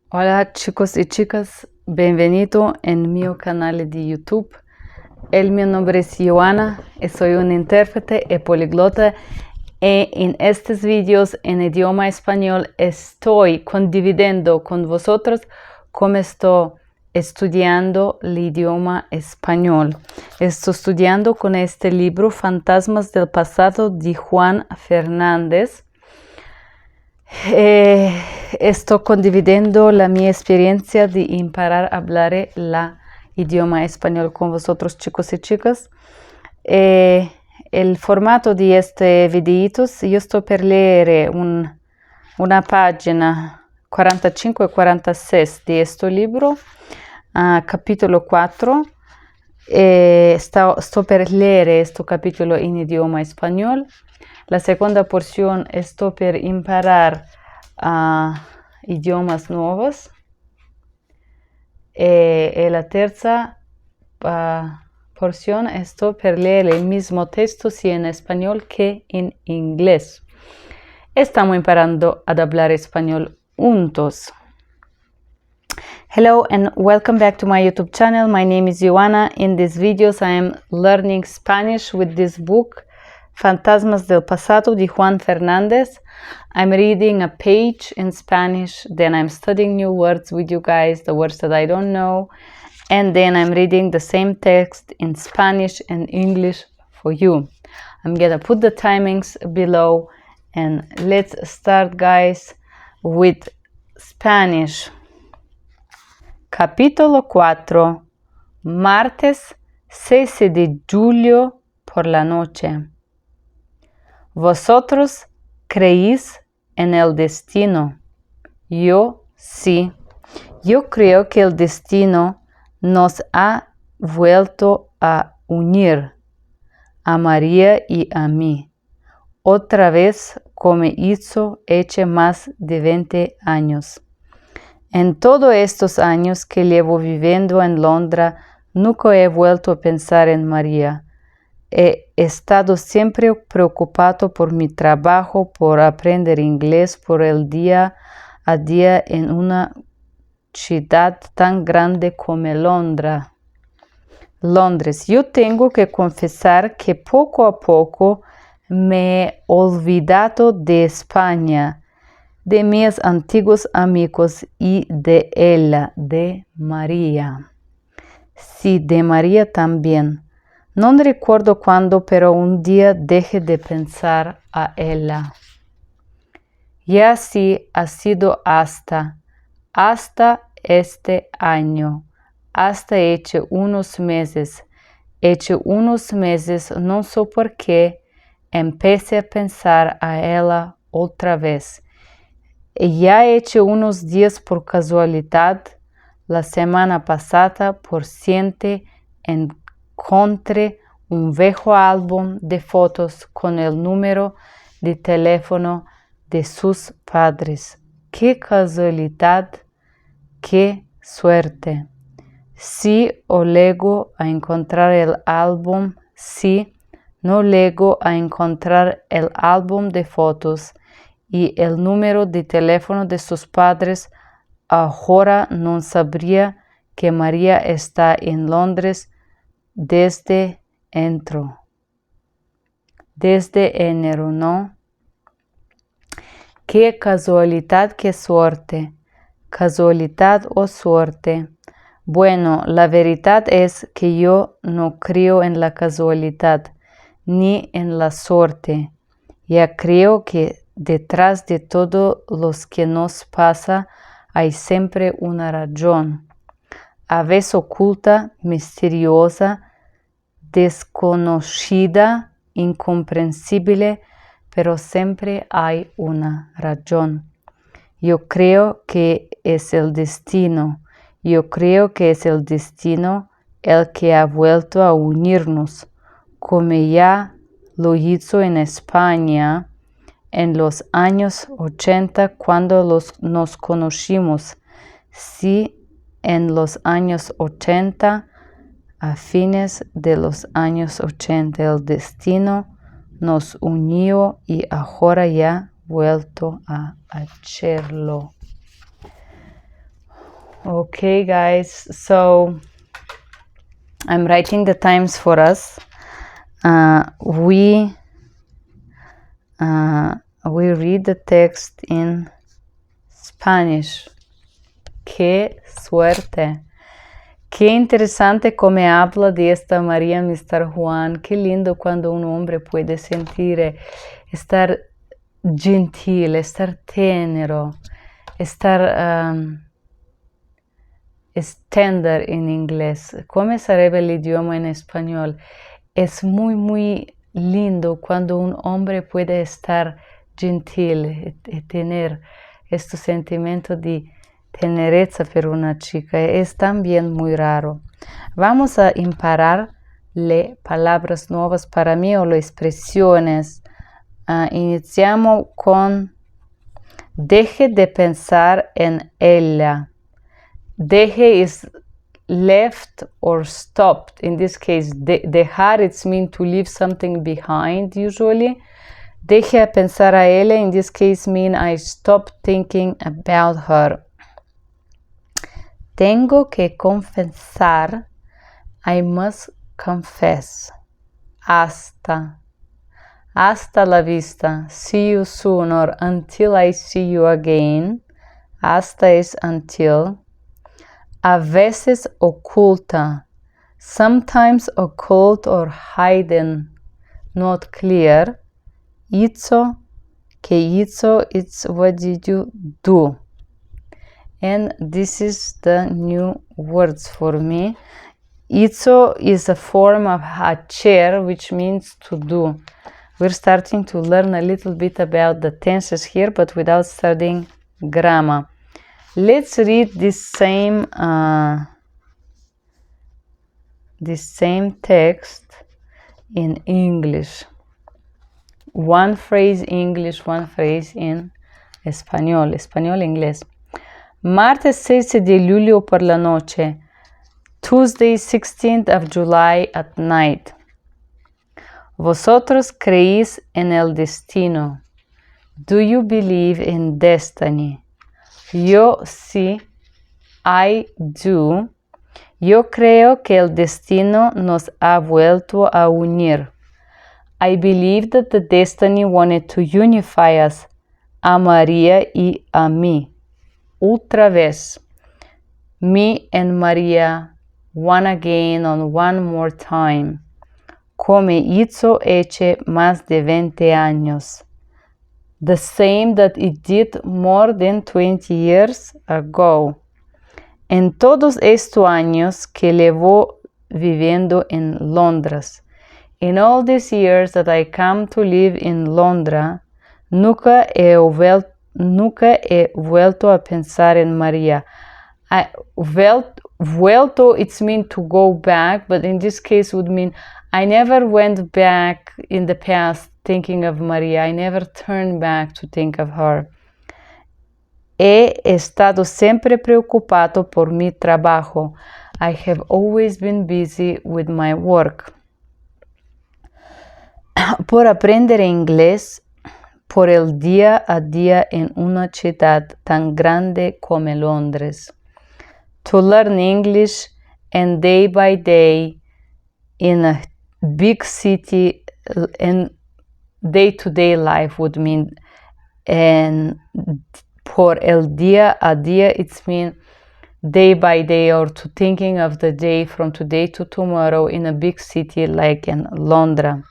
Hola chicos y chicas, bienvenido en mi canal de YouTube. Mi nombre es Yoana y soy un intérprete y poliglota. Y en estos vídeos en idioma español estoy condividiendo con vosotros cómo estoy estudiando el idioma español. Estoy estudiando con este libro Fantasmas del Pasado de Juan Fernández. Estoy condividiendo mi experiencia de imparar a hablar el idioma español con vosotros, chicos y chicas. El formato de este videito, yo estoy por leer una página 45 y 46 de este libro, capítulo 4. Estoy por leer este capítulo en idioma español. La segunda porción estoy por imparar idiomas nuevos. Y la tercera porción estoy por leer el mismo texto, si en español que en inglés. Estamos imparando a hablar español juntos. Hello and welcome back to my YouTube channel. My name is Yoana. In these videos I am learning Spanish with this book, Fantasmas del Pasado de Juan Fernández. I'm reading a page in Spanish, then I'm studying new words with you guys, the words that I don't know, and then I'm reading the same text in Spanish and English for you. I'm gonna put the timings below and let's start, guys, with Spanish. Capítulo 4, martes 6 de julio por la noche. Vosotros creéis en el destino. Yo sí. Yo creo que el destino nos ha vuelto a unir, a María y a mí, otra vez como hizo hace más de 20 años. En todos estos años que llevo viviendo en Londres, nunca he vuelto a pensar en María. He estado siempre preocupado por mi trabajo, por aprender inglés, por el día a día en una ciudad tan grande como Londres. Yo tengo que confesar que poco a poco me he olvidado de España, de mis antiguos amigos y de ella, de María. Sí, de María también. No recuerdo cuándo, pero un día dejé de pensar a ella. Y así ha sido hasta este año, hasta hace unos meses. No sé por qué, empecé a pensar a ella otra vez. Ya hecho unos días por casualidad, la semana pasada, por cierto, encontré un viejo álbum de fotos con el número de teléfono de sus padres. ¡Qué casualidad! ¡Qué suerte! Si o llego a encontrar el álbum, si no llego a encontrar el álbum de fotos y el número de teléfono de sus padres, ahora no sabría que María está en Londres desde enero, ¿no? ¡Qué casualidad, qué suerte! Casualidad o suerte. Bueno, la verdad es que yo no creo en la casualidad ni en la suerte. Ya creo que detrás de todo lo que nos pasa hay siempre una razón, a veces oculta, misteriosa, desconocida, incomprensible, pero siempre hay una razón. Yo creo que es el destino. Yo creo que es el destino el que ha vuelto a unirnos, como ya lo hizo en España en los años 80 cuando nos conocimos. Sí, en los años 80, a fines de los años 80, el destino nos unió y ahora ya vuelto a hacerlo. Okay, guys, so I'm writing the times for us. We read the text in Spanish. Qué suerte. Qué interesante como habla de esta María Mr. Juan. Qué lindo cuando un hombre puede sentir, estar gentil, estar tenero, estar tender en inglés. ¿Cómo sabe el idioma en español? Es muy, muy lindo cuando un hombre puede estar gentil y tener este sentimiento de tenereza por una chica. Es también muy raro. Vamos a impararle palabras nuevas para mí o las expresiones. Iniciamos con deje de pensar en ella. Deje is left or stopped. In this case, dejar, it's mean to leave something behind usually. Deje de pensar a ella, in this case, mean I stopped thinking about her. Tengo que confesar, I must confess. Hasta la vista, see you soon, or until I see you again. Hasta is until. A veces oculta, sometimes occult or hidden, not clear. Hizo, que hizo, it's what did you do. And this is the new words for me. Hizo is a form of a chair, which means to do. We're starting to learn a little bit about the tenses here, but without studying grammar. Let's read this same text in English. One phrase English, one phrase in español. Español, inglés. Martes 6 de julio por la noche. Tuesday 16th of July at night. Vosotros creéis en el destino. Do you believe in destiny? Yo sí, I do. Yo creo que el destino nos ha vuelto a unir. I believe that the destiny wanted to unify us, a María y a mí. Otra vez. Me and María, one again on one more time. Como hizo hace más de 20 años. The same that it did more than 20 years ago. En todos estos años que llevo viviendo en Londres, in all these years that I come to live in Londres, nunca he vuelto a pensar en María. Vuelto, it's mean to go back, but in this case would mean I never went back in the past thinking of María. I never turned back to think of her. He estado siempre preocupado por mi trabajo. I have always been busy with my work. Por aprender inglés, por el día a día en una ciudad tan grande como Londres. To learn English and day by day in a big city, and day-to-day life would mean, and por el día a día, it's mean day by day, or to thinking of the day from today to tomorrow in a big city like in Londres.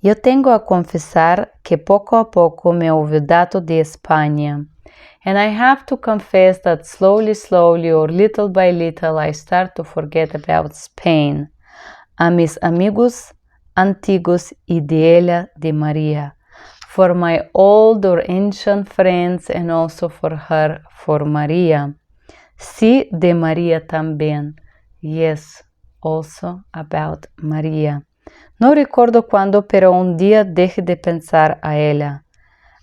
Yo tengo a confesar que poco a poco me he olvidado de España. And I have to confess that slowly, or little by little, I start to forget about Spain. A mis amigos antiguos y de ella, de María. For my old or ancient friends, and also for her, for María. Sí, de María también. Yes, also about María. No recuerdo cuándo, pero un día dejé de pensar a ella.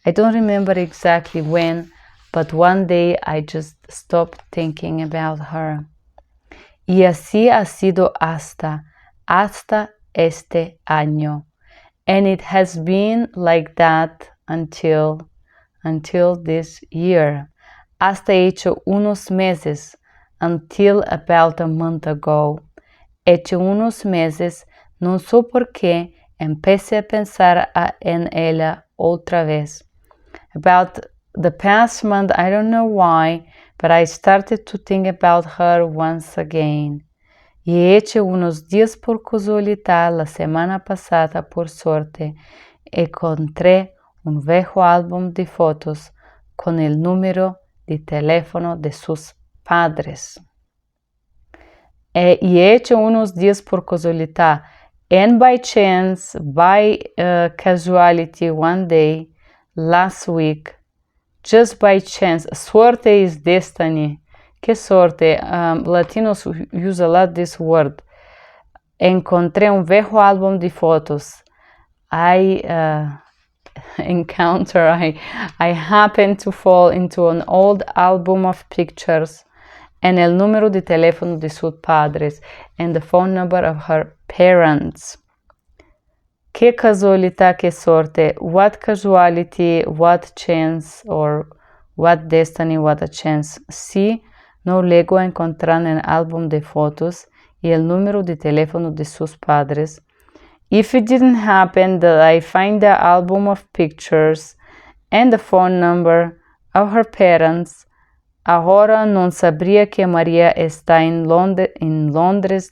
I don't remember exactly when, but one day I just stopped thinking about her. Y así ha sido hasta este año. And it has been like that until this year. hasta hecho unos meses, until about a month ago. Hecho unos meses, no sé por qué, empecé a pensar en ella otra vez. About the past month, I don't know why, but I started to think about her once again. Y hecho unos días por casualidad, la semana pasada, por suerte, encontré un viejo álbum de fotos con el número de teléfono de sus padres. Y hecho unos días por casualidad, and by chance, by casuality, one day, last week, just by chance, suerte is destiny. ¿Qué suerte? Latinos use a lot this word. Encontré un viejo álbum de fotos. I happened to fall into an old album of pictures and el número de teléfono de sus padres and the phone number of her parents. Qué casualidad, qué suerte. What casuality, what chance, or what destiny, what a chance. Sí, no luego encontrar el álbum de fotos y el número de teléfono de sus padres. If it didn't happen that I find the album of pictures and the phone number of her parents, ahora no sabría que María está en Londres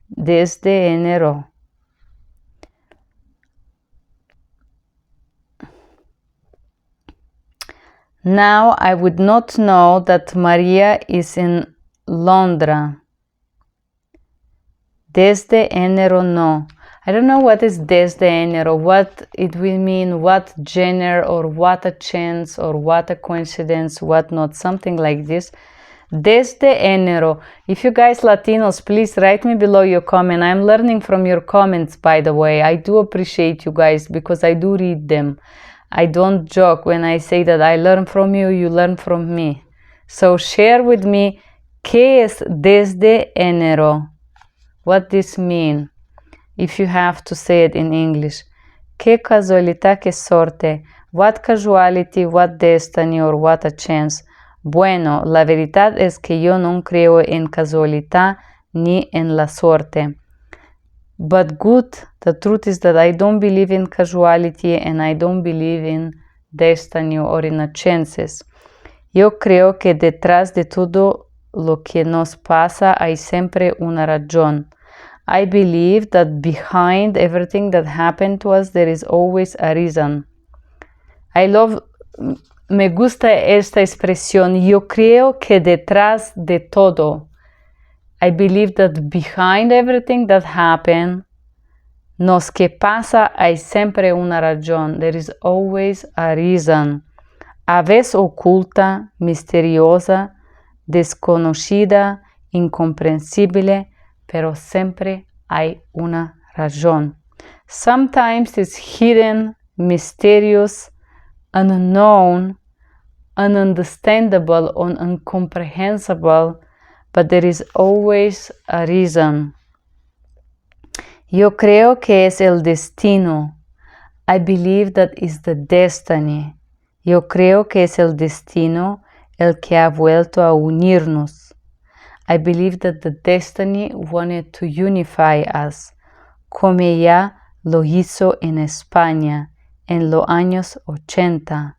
desde enero. Now I would not know that María is in Londra. Desde enero no. I don't know what is desde enero, what it will mean, what genre, or what a chance, or what a coincidence, what not, something like this. Desde enero. If you guys Latinos, please write me below your comment. I'm learning from your comments, by the way. I do appreciate you guys because I do read them. I don't joke when I say that I learn from you, you learn from me. So share with me, ¿qué es desde enero? What this mean? If you have to say it in English. ¿Qué casualidad, qué suerte? What casuality, what destiny, or what a chance? Bueno, la verdad es que yo no creo en casualidad ni en la suerte. But good, the truth is that I don't believe in casuality and I don't believe in destiny or in chances. Yo creo que detrás de todo lo que nos pasa hay siempre una razón. I believe that behind everything that happened to us there is always a reason. Me gusta esta expresión. Yo creo que detrás de todo. I believe that behind everything that happened, nos que pasa hay siempre una razón. There is always a reason. A veces oculta, misteriosa, desconocida, incomprensible, pero siempre hay una razón. Sometimes it's hidden, mysterious, unknown, ununderstandable, or incomprehensible, but there is always a reason. Yo creo que es el destino. I believe that is the destiny. Yo creo que es el destino el que ha vuelto a unirnos. I believe that the destiny wanted to unify us, como ya lo hizo en España en los años 80.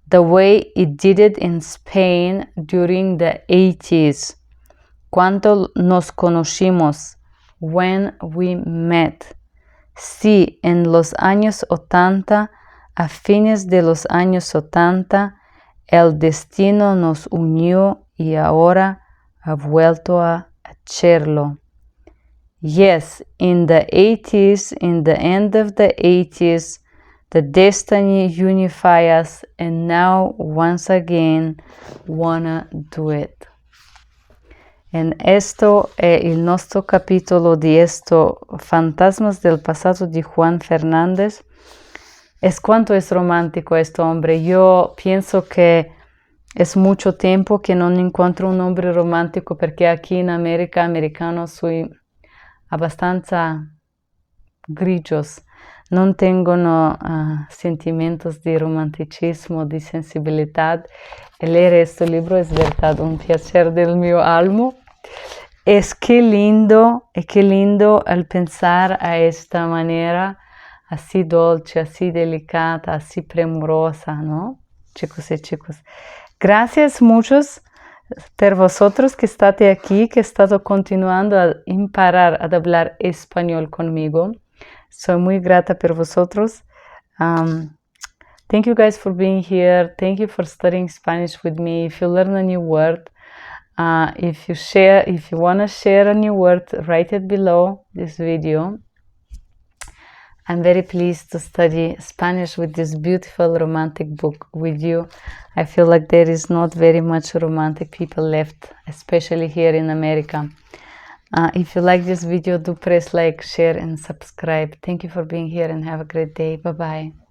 The way it did it in Spain during the 80s. Cuando nos conocimos, when we met. Sí, en los años 80, a fines de los años 80, el destino nos unió y ahora ha vuelto a hacerlo. Yes, in the 80s, in the end of the 80s, the destiny unified us and now once again wanna do it. En esto, el nuestro capítulo de esto, Fantasmas del Pasado de Juan Fernández, es cuánto es romántico este hombre. Yo pienso que es mucho tiempo que no encuentro un hombre romántico porque aquí en América, americano, soy bastante grillos. non tengono sentimientos de romanticismo, de sensibilidad. Leer este libro es verdad un placer del mio alma. Es qué lindo al pensar a esta manera así dolce, así delicada, así premurosa, ¿no? Chicos y chicos, gracias muchos por vosotros que estáis aquí, que estado continuando a imparar a hablar español conmigo. Soy muy grata por vosotros. Thank you guys for being here. Thank you for studying Spanish with me. If you learn a new word, if you want to share a new word, write it below this video. I'm very pleased to study Spanish with this beautiful romantic book with you. I feel like there is not very much romantic people left, especially here in America. If you like this video, do press like, share, and subscribe. Thank you for being here and have a great day. Bye-bye.